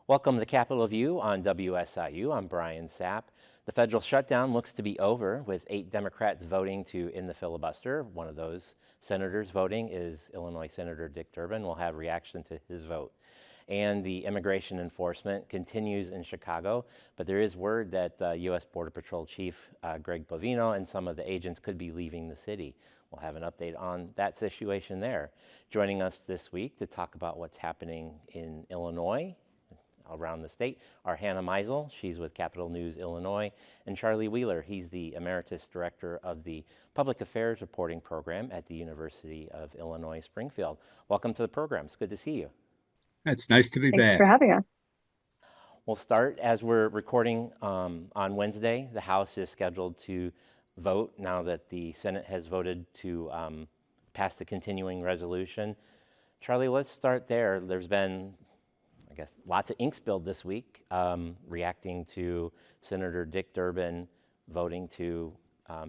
Welcome to Capitol View on WSIU. I'm Brian Sapp. The federal shutdown looks to be over, with 8 Democrats voting to end the filibuster. One of those senators voting is Illinois Senator Dick Durbin. We'll have reaction to his vote. And the immigration enforcement continues in Chicago, but there is word that U.S. Border Patrol Chief Greg Bovino and some of the agents could be leaving the city. We'll have an update on that situation there. Joining us this week to talk about what's happening in Illinois, around the state, are Hannah Meisel, she's with Capitol News Illinois, and Charlie Wheeler, he's the Emeritus Director of the Public Affairs Reporting Program at the University of Illinois Springfield. Welcome to the program. It's good to see you. It's nice to be Thanks back. for having us. We'll start as we're recording on Wednesday. The House is scheduled to vote now that the Senate has voted to pass the continuing resolution. Charlie, let's start there. There's been, I guess, lots of ink spilled this week reacting to Senator Dick Durbin voting to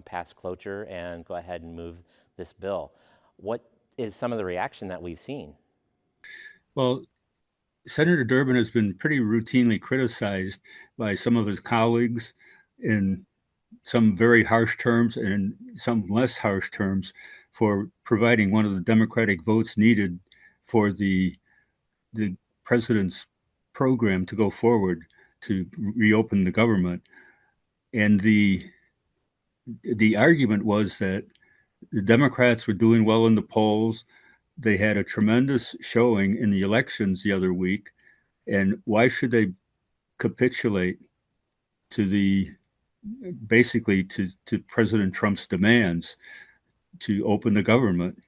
pass cloture and go ahead and move this bill. What is some of the reaction that we've seen? Well, Senator Durbin has been pretty routinely criticized by some of his colleagues in some very harsh terms and in some less harsh terms for providing one of the Democratic votes needed for the president's program to go forward to reopen the government. And the argument was that the Democrats were doing well in the polls. They had a tremendous showing in the elections the other week, and why should they capitulate to basically to President Trump's demands to open the government?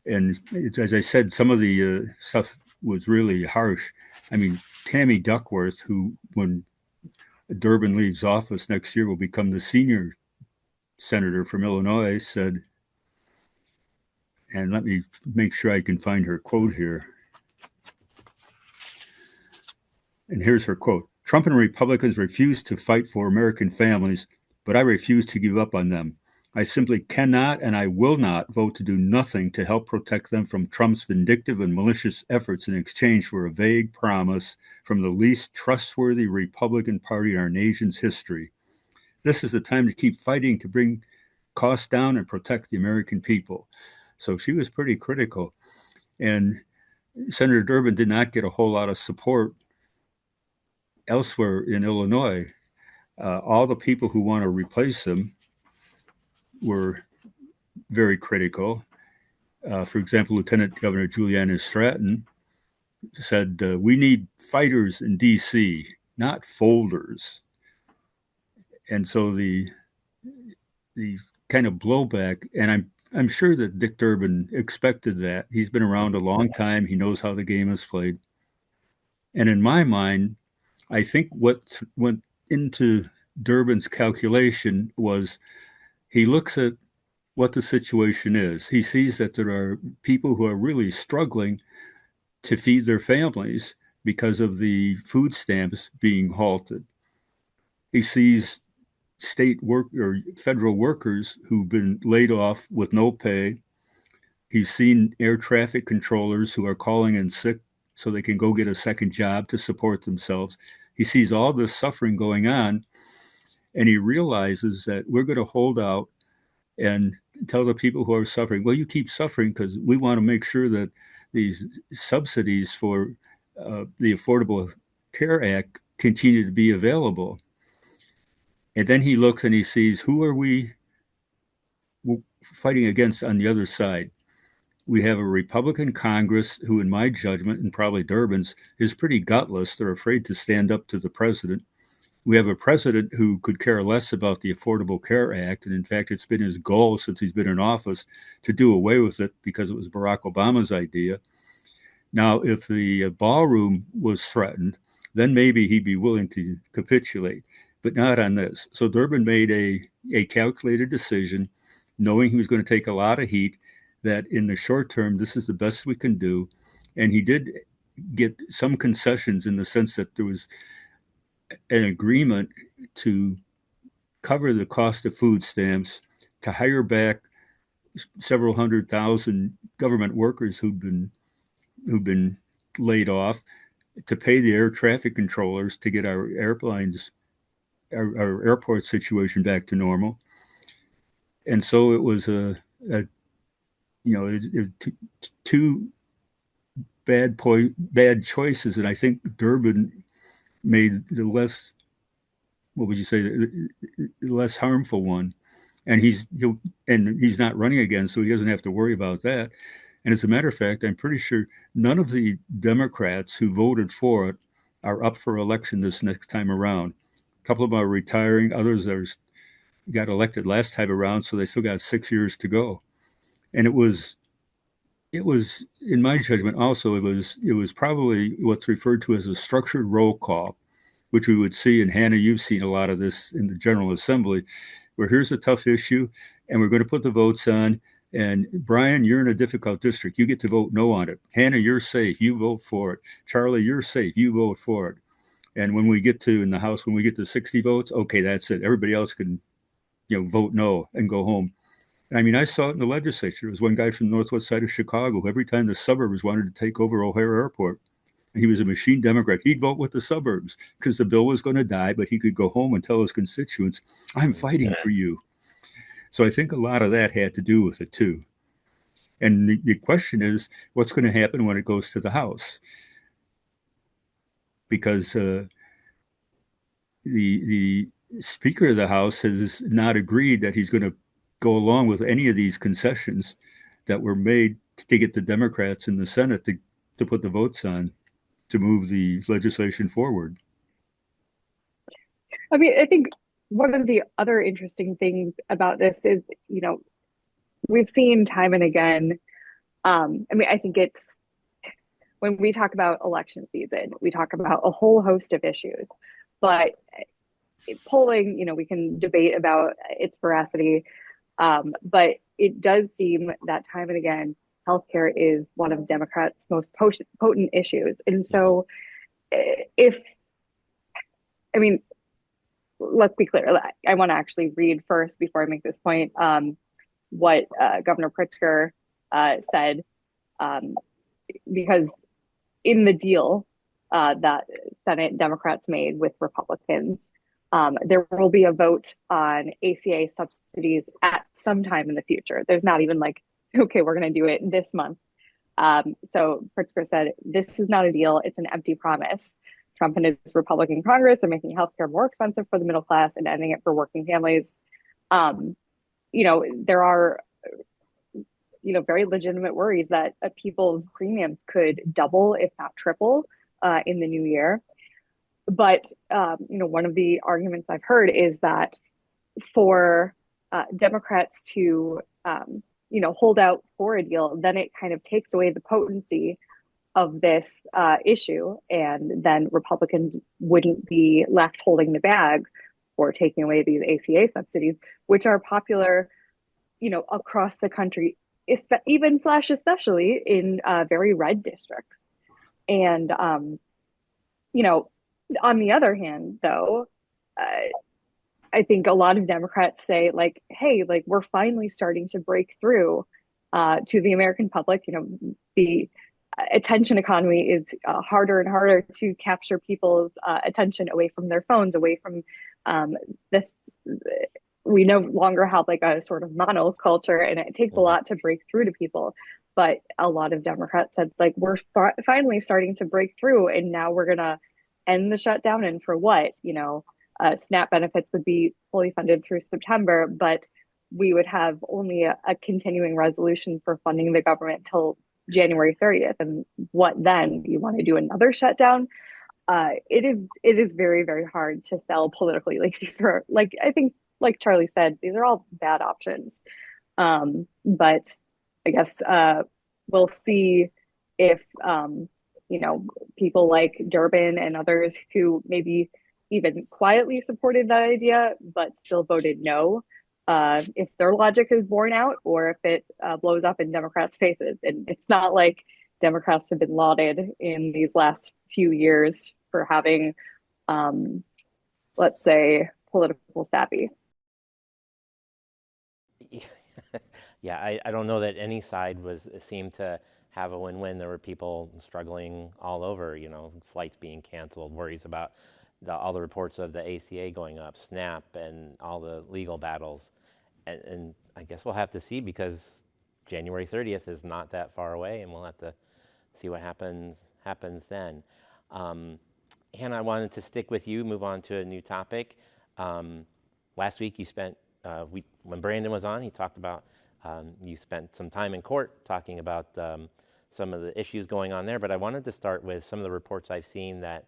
And as I said, some of the stuff was really harsh. I mean, Tammy Duckworth, who, when Durbin leaves office next year, will become the senior senator from Illinois, said, and let me make sure I can find her quote here. And here's her quote: "Trump and Republicans refuse to fight for American families, but I refuse to give up on them. I simply cannot and I will not vote to do nothing to help protect them from Trump's vindictive and malicious efforts in exchange for a vague promise from the least trustworthy Republican Party in our nation's history. This is the time to keep fighting to bring costs down and protect the American people." So she was pretty critical. And Senator Durbin did not get a whole lot of support elsewhere in Illinois. All the people who want to replace him were very critical. For example, Lieutenant Governor Juliana Stratton said, "We need fighters in D.C., not folders." And so the kind of blowback, and I'm sure that Dick Durbin expected that. He's been around a long time. He knows how the game is played. And in my mind, I think what went into Durbin's calculation was he looks at what the situation is. He sees that there are people who are really struggling to feed their families because of the food stamps being halted. He sees state work or federal workers who've been laid off with no pay. He's seen air traffic controllers who are calling in sick so they can go get a second job to support themselves. He sees all this suffering going on, and he realizes that we're going to hold out and tell the people who are suffering, well, you keep suffering because we want to make sure that these subsidies for the Affordable Care Act continue to be available. And then he looks and he sees, who are we fighting against on the other side? We have a Republican Congress who, in my judgment, and probably Durbin's, is pretty gutless. They're afraid to stand up to the president. We have a president who could care less about the Affordable Care Act. And in fact, it's been his goal since he's been in office to do away with it because it was Barack Obama's idea. Now, if the ballroom was threatened, then maybe he'd be willing to capitulate, but not on this. So Durbin made a calculated decision, knowing he was going to take a lot of heat, that in the short term, this is the best we can do. And he did get some concessions in the sense that there was an agreement to cover the cost of food stamps, to hire back several 100,000 government workers who've been laid off, to pay the air traffic controllers to get our airplanes, our airport situation back to normal. And so it was a two bad choices, and I think Durbin made the less, what would you say, the less harmful one. And he's not running again, so he doesn't have to worry about that. And as a matter of fact, I'm pretty sure none of the Democrats who voted for it are up for election this next time around. A couple of them are retiring, others got elected last time around, so they still got 6 years to go. And it was in my judgment also it was probably what's referred to as a structured roll call, which we would see. And Hannah, you've seen a lot of this in the General Assembly, where here's a tough issue and we're going to put the votes on. And Brian, you're in a difficult district. You get to vote no on it. Hannah, you're safe. You vote for it. Charlie, you're safe. You vote for it. And when we get to in the House, when we get to 60 votes, okay, that's it. Everybody else can, vote no and go home. I mean, I saw it in the legislature. There was one guy from the northwest side of Chicago who every time the suburbs wanted to take over O'Hare Airport, and he was a machine Democrat, he'd vote with the suburbs because the bill was going to die, but he could go home and tell his constituents, I'm fighting for you. So I think a lot of that had to do with it too. And the question is, what's going to happen when it goes to the House? Because the Speaker of the House has not agreed that he's going to go along with any of these concessions that were made to get the Democrats in the Senate to put the votes on to move the legislation forward. I mean, I think one of the other interesting things about this is, we've seen time and again. I mean, I think it's when we talk about election season, we talk about a whole host of issues, but polling, we can debate about its veracity. But it does seem that time and again, healthcare is one of Democrats' most potent issues. And so let's be clear. I want to actually read first before I make this point what Governor Pritzker said, because in the deal that Senate Democrats made with Republicans, there will be a vote on ACA subsidies at some time in the future. There's not even like, okay, we're going to do it this month. So Pritzker said, this is not a deal. It's an empty promise. Trump and his Republican Congress are making healthcare more expensive for the middle class and ending it for working families. There are, very legitimate worries that people's premiums could double, if not triple, in the new year. But, one of the arguments I've heard is that for Democrats to, hold out for a deal, then it kind of takes away the potency of this issue. And then Republicans wouldn't be left holding the bag for taking away these ACA subsidies, which are popular, across the country, especially in very red districts. And, on the other hand, though, I think a lot of Democrats say, like, hey, like, we're finally starting to break through to the American public. The attention economy is harder and harder to capture people's attention away from their phones, away from we no longer have like a sort of monoculture, and it takes a lot to break through to people. But a lot of Democrats said, like, we're finally starting to break through, and now we're going to end the shutdown. And for what? SNAP benefits would be fully funded through September, but we would have only a continuing resolution for funding the government till January 30th. And what then? You want to do another shutdown? It is very, very hard to sell politically. Like, these are, like, I think, like Charlie said, these are all bad options. But I guess we'll see if people like Durbin and others who maybe even quietly supported that idea but still voted no, if their logic is borne out, or if it blows up in Democrats' faces. And it's not like Democrats have been lauded in these last few years for having, let's say, political savvy. Yeah, I don't know that any side seemed to have a win-win. There were people struggling all over, flights being canceled, worries about all the reports of the ACA going up, SNAP, and all the legal battles. And I guess we'll have to see, because January 30th is not that far away, and we'll have to see what happens then. Hannah, I wanted to stick with you, move on to a new topic. Last week you spent, when Brandon was on, he talked about, you spent some time in court talking about some of the issues going on there, but I wanted to start with some of the reports I've seen that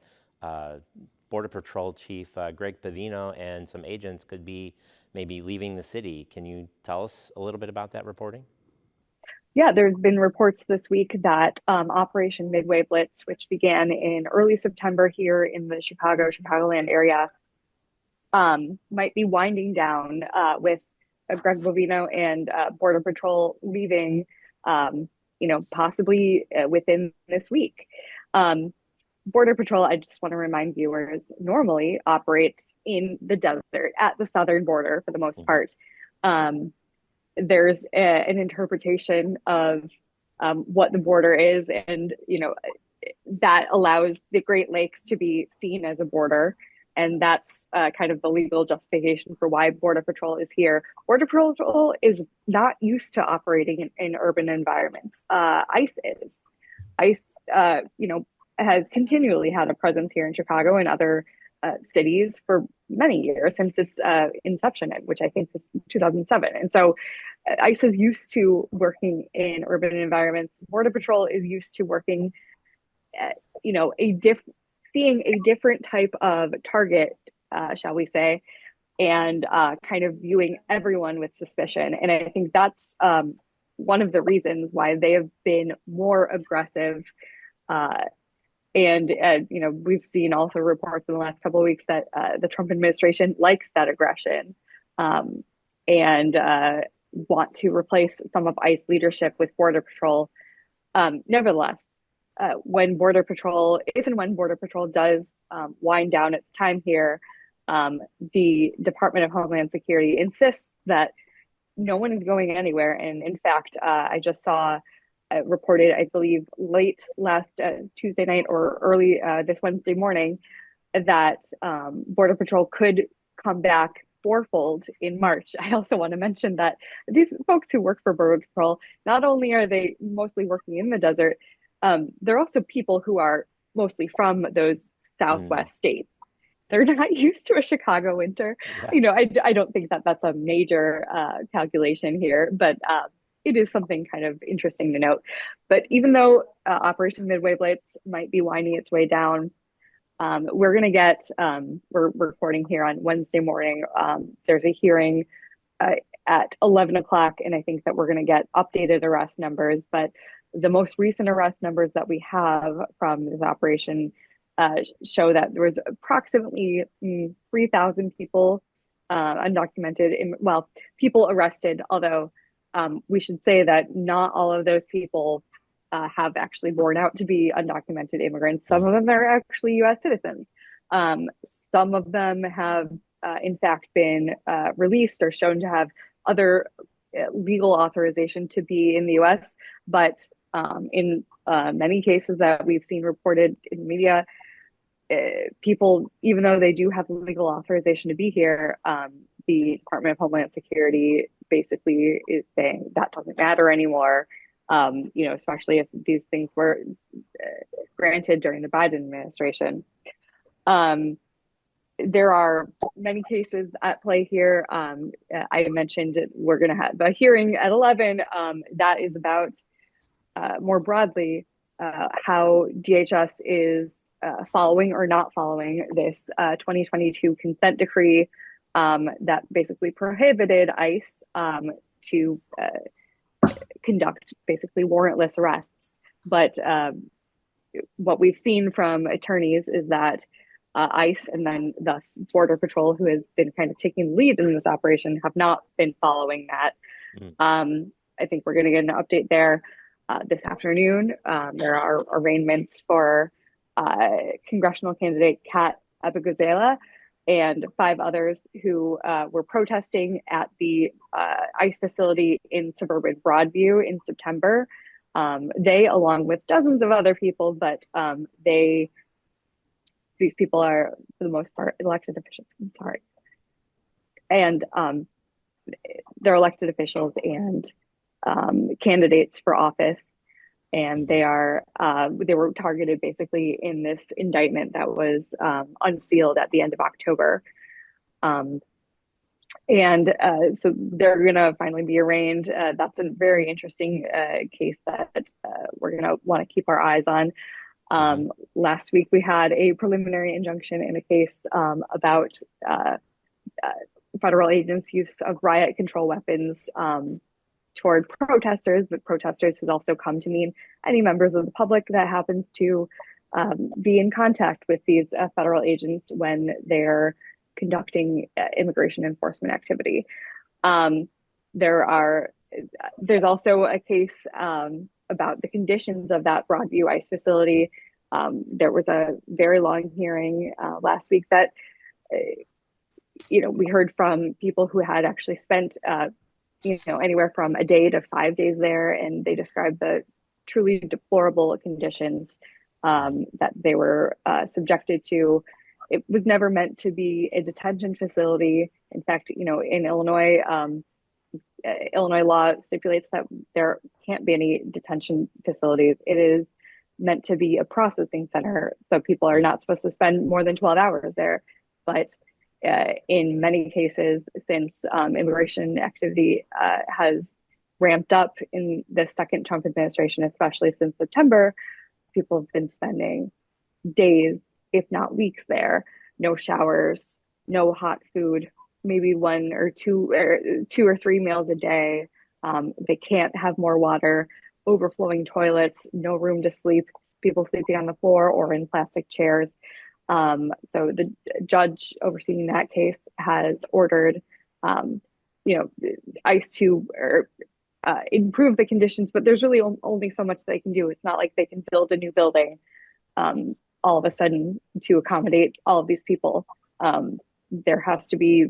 Border Patrol Chief Greg Pavino and some agents could be maybe leaving the city. Can you tell us a little bit about that reporting? Yeah, there's been reports this week that Operation Midway Blitz, which began in early September here in the Chicagoland area, might be winding down with Greg Bovino and Border Patrol leaving, possibly within this week. Border Patrol, I just want to remind viewers, normally operates in the desert at the southern border for the most part. There's an interpretation of what the border is, and that allows the Great Lakes to be seen as a border, and that's kind of the legal justification for why Border Patrol is here. Border Patrol is not used to operating in urban environments. ICE is. ICE, has continually had a presence here in Chicago and other cities for many years, since its inception, which I think was 2007. And so ICE is used to working in urban environments. Border Patrol is used to working, seeing a different type of target, shall we say, and kind of viewing everyone with suspicion. And I think that's one of the reasons why they have been more aggressive. And we've seen also reports in the last couple of weeks that the Trump administration likes that aggression and want to replace some of ICE leadership with Border Patrol. Nevertheless, if and when Border Patrol does wind down its time here, the Department of Homeland Security insists that no one is going anywhere. And in fact, I just saw reported, I believe, late last Tuesday night or early this Wednesday morning, that Border Patrol could come back fourfold in March. I also want to mention that these folks who work for Border Patrol, not only are they mostly working in the desert, they're also people who are mostly from those Southwest states. They're not used to a Chicago winter. Yeah. I don't think that that's a major calculation here, but it is something kind of interesting to note. But even though Operation Midway Blitz might be winding its way down, we're going to get, we're recording here on Wednesday morning. There's a hearing at 11 o'clock, and I think that we're going to get updated arrest numbers. But the most recent arrest numbers that we have from this operation show that there was approximately 3,000 people undocumented, people arrested, although we should say that not all of those people have actually borne out to be undocumented immigrants. Some of them are actually U.S. citizens. Some of them have, in fact, been released or shown to have other legal authorization to be in the U.S. But in many cases that we've seen reported in media, people, even though they do have legal authorization to be here, the Department of Homeland Security basically is saying that doesn't matter anymore. Especially if these things were granted during the Biden administration. There are many cases at play here. I mentioned we're going to have a hearing at 11 that is about more broadly how DHS is following or not following this 2022 consent decree that basically prohibited ICE to conduct basically warrantless arrests. But what we've seen from attorneys is that ICE and then thus Border Patrol, who has been kind of taking the lead in this operation, have not been following that. I think we're going to get an update there this afternoon. There are arraignments for congressional candidate Kat Abigazela and 5 others who were protesting at the ICE facility in suburban Broadview in September. They, along with dozens of other people, but these people are, for the most part, elected officials. I'm sorry. And they're elected officials and candidates for office. And they were targeted basically in this indictment that was unsealed at the end of October. So they're going to finally be arraigned. That's a very interesting case that we're going to want to keep our eyes on. Last week, we had a preliminary injunction in a case about federal agents' use of riot control weapons toward protesters, but protesters has also come to mean any members of the public that happens to be in contact with these federal agents when they're conducting immigration enforcement activity. There's also a case about the conditions of that Broadview ICE facility. There was a very long hearing last week that we heard from people who had actually spent anywhere from a day to 5 days there, and they described the truly deplorable conditions that they were subjected to. It was never meant to be a detention facility. In fact, in Illinois, Illinois law stipulates that there can't be any detention facilities. It is meant to be a processing center, so people are not supposed to spend more than 12 hours there. But in many cases, since immigration activity has ramped up in the second Trump administration, especially since September, people have been spending days, if not weeks there. No showers, no hot food, maybe one or two or three meals a day. They can't have more water, overflowing toilets, no room to sleep, people sleeping on the floor or in plastic chairs. So the judge overseeing that case has ordered, ICE to improve the conditions, but there's really only so much they can do. It's not like they can build a new building all of a sudden to accommodate all of these people. There has to be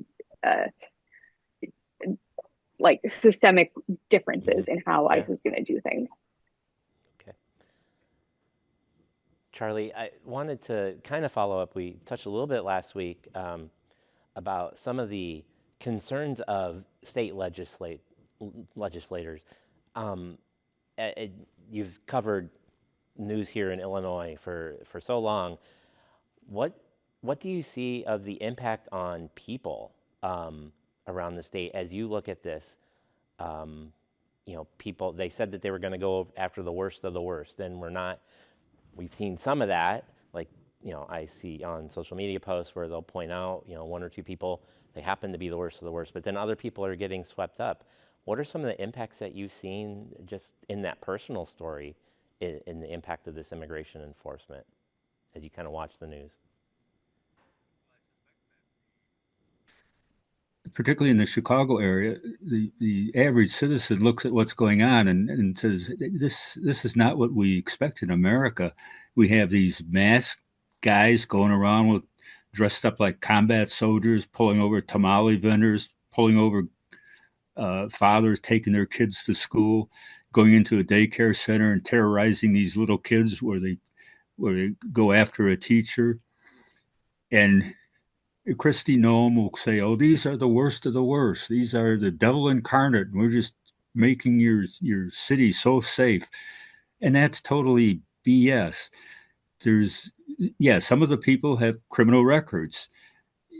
systemic differences in how ICE is going to do things. Okay. Charlie, I wanted to kind of follow up. We touched a little bit last week about some of the concerns of state legislators. You've covered news here in Illinois for so long. What do you see of the impact on people around the state as you look at this? People, they said that they were going to go after the worst of the worst, and we've seen some of that. I see on social media posts where they'll point out, one or two people, they happen to be the worst of the worst, but then other people are getting swept up. What are some of the impacts that you've seen just in that personal story in the impact of this immigration enforcement as you kind of watch the news? Particularly in the Chicago area, the average citizen looks at what's going on and says, this is not what we expect in America. We have these masked guys going around dressed up like combat soldiers, pulling over tamale vendors, pulling over fathers taking their kids to school, going into a daycare center and terrorizing these little kids where they go after a teacher. And Kristi Noem will say, "Oh, these are the worst of the worst. These are the devil incarnate. We're just making your city so safe," and that's totally BS. Some of the people have criminal records,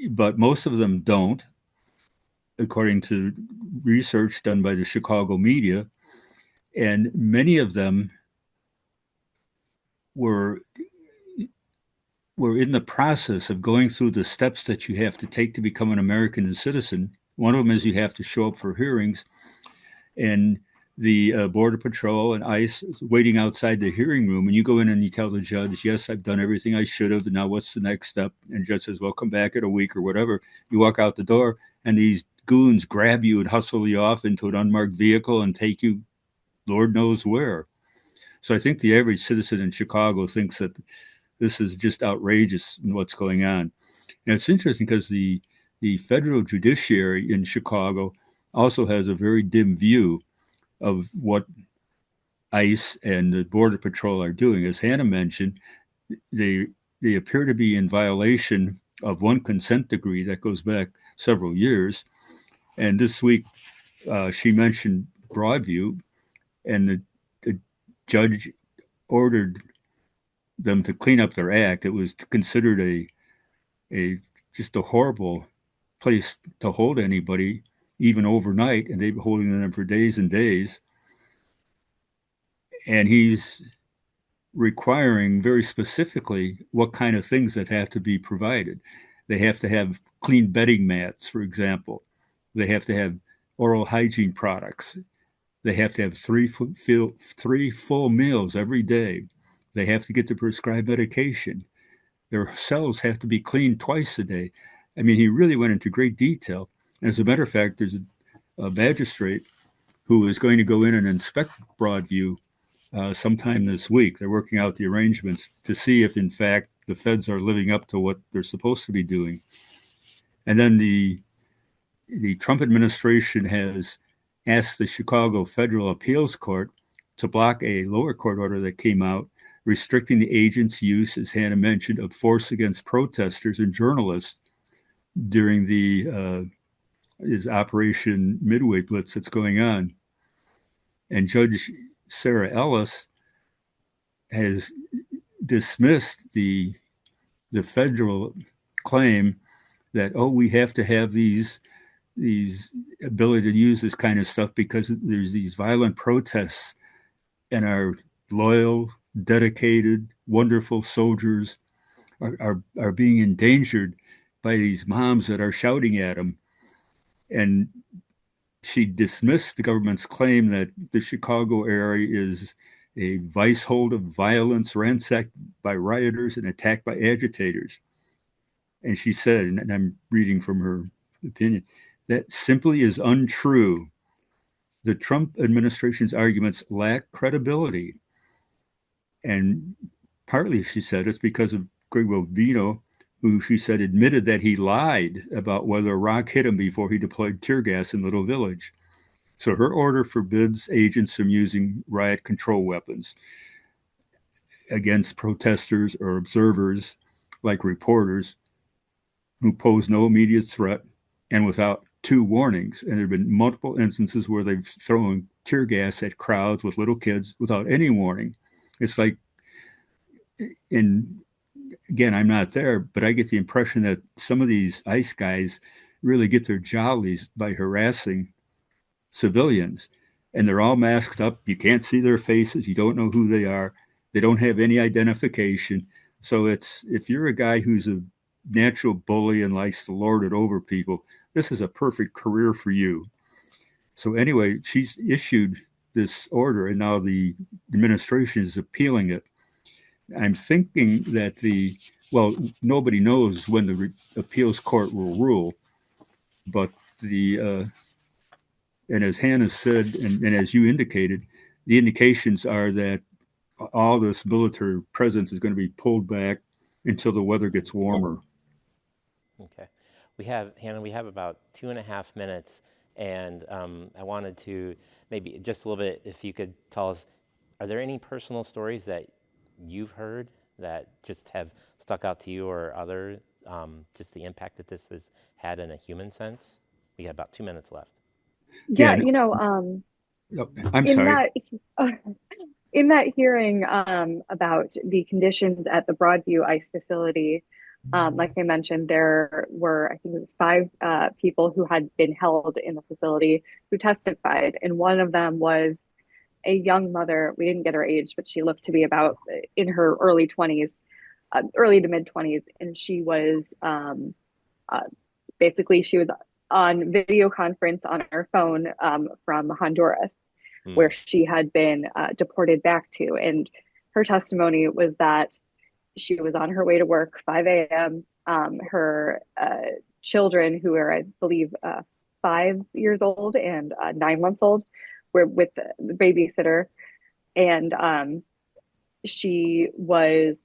but most of them don't, according to research done by the Chicago media, and many of them were in the process of going through the steps that you have to take to become an American citizen. One of them is you have to show up for hearings, and the Border Patrol and ICE is waiting outside the hearing room, and you go in and you tell the judge, "Yes, I've done everything I should have, and now what's the next step?" And the judge says, "Well, come back in a week," or whatever. You walk out the door, and these goons grab you and hustle you off into an unmarked vehicle and take you Lord knows where. So I think the average citizen in Chicago thinks that this is just outrageous in what's going on. And it's interesting because the federal judiciary in Chicago also has a very dim view of what ICE and the Border Patrol are doing. As Hannah mentioned, they appear to be in violation of one consent decree that goes back several years. And this week, she mentioned Broadview, and the judge ordered them to clean up their act. It was considered a just a horrible place to hold anybody, even overnight, and they've been holding them for days and days. And he's requiring very specifically what kind of things that have to be provided. They have to have clean bedding mats, for example. They have to have oral hygiene products. They have to have three full meals every day. They have to get the prescribed medication. Their cells have to be cleaned twice a day. I mean, he really went into great detail. As a matter of fact, there's a magistrate who is going to go in and inspect Broadview sometime this week. They're working out the arrangements to see if, in fact, the feds are living up to what they're supposed to be doing. And then the Trump administration has asked the Chicago Federal Appeals Court to block a lower court order that came out restricting the agent's use, as Hannah mentioned, of force against protesters and journalists during his Operation Midway Blitz that's going on. And Judge Sarah Ellis has dismissed the federal claim that, oh, we have to have these ability to use this kind of stuff because there's these violent protests and our loyal, dedicated, wonderful soldiers are being endangered by these moms that are shouting at them. And she dismissed the government's claim that the Chicago area is a vice hold of violence, ransacked by rioters and attacked by agitators. And she said, and I'm reading from her opinion, that simply is untrue. The Trump administration's arguments lack credibility. And partly, she said, it's because of Greg Bovino, who she said admitted that he lied about whether a rock hit him before he deployed tear gas in Little Village. So her order forbids agents from using riot control weapons against protesters or observers, like reporters, who pose no immediate threat and without two warnings. And there have been multiple instances where they've thrown tear gas at crowds with little kids without any warning. It's like, and again, I'm not there, but I get the impression that some of these ICE guys really get their jollies by harassing civilians. And they're all masked up. You can't see their faces. You don't know who they are. They don't have any identification. So it's, if you're a guy who's a natural bully and likes to lord it over people, this is a perfect career for you. So anyway, she's issued this order, and now the administration is appealing it. I'm thinking that nobody knows when the appeals court will rule, but and as Hannah said, and as you indicated, the indications are that all this military presence is going to be pulled back until the weather gets warmer. Okay. Hannah, we have about 2.5 minutes, and I wanted to maybe just a little bit, if you could tell us, are there any personal stories that you've heard that just have stuck out to you or other, just the impact that this has had in a human sense? We got about 2 minutes left. Yeah, I'm in sorry. in that hearing about the conditions at the Broadview ICE facility, like I mentioned, there were, I think it was 5 people who had been held in the facility who testified, and one of them was a young mother. We didn't get her age, but she looked to be about in her early 20s, early to mid 20s, and she was basically she was on video conference on her phone from Honduras, where she had been deported back to. And her testimony was that she was on her way to work, 5 a.m. Her children, who are, I believe, 5 years old and 9 months old, were with the babysitter. And she was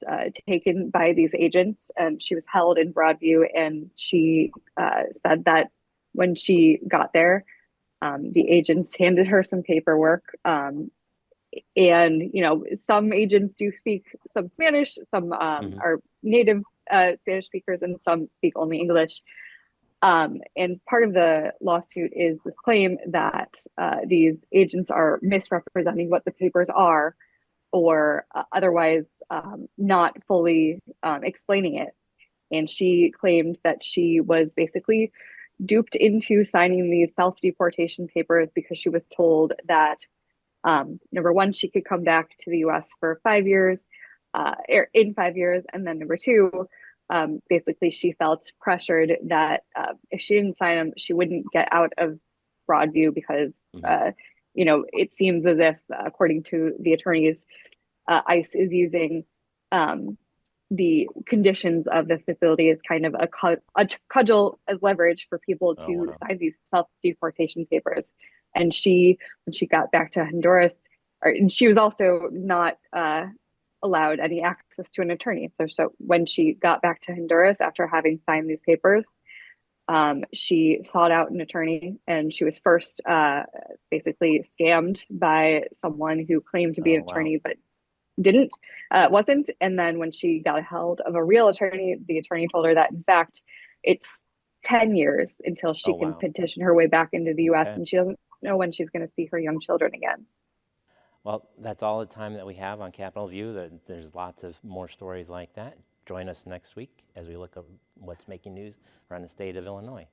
taken by these agents, and she was held in Broadview. And she said that when she got there, the agents handed her some paperwork, And, you know, some agents do speak some Spanish, some are native Spanish speakers, and some speak only English. And part of the lawsuit is this claim that these agents are misrepresenting what the papers are, or otherwise not fully explaining it. And she claimed that she was basically duped into signing these self-deportation papers because she was told that number one, she could come back to the US for 5 years, in 5 years. And then number two, basically, she felt pressured that if she didn't sign them, she wouldn't get out of Broadview because, you know, it seems as if, according to the attorneys, ICE is using the conditions of the facility as kind of a cudgel as leverage for people to sign these self-deportation papers. And when she got back to Honduras, and she was also not allowed any access to an attorney. So when she got back to Honduras after having signed these papers, she sought out an attorney, and she was first basically scammed by someone who claimed to be an attorney, but wasn't. And then when she got a hold of a real attorney, the attorney told her that, in fact, it's 10 years until she can petition her way back into the US, and she doesn't know when she's going to see her young children again. Well, that's all the time that we have on Capitol View. There's lots of more stories like that. Join us next week as we look at what's making news around the state of Illinois.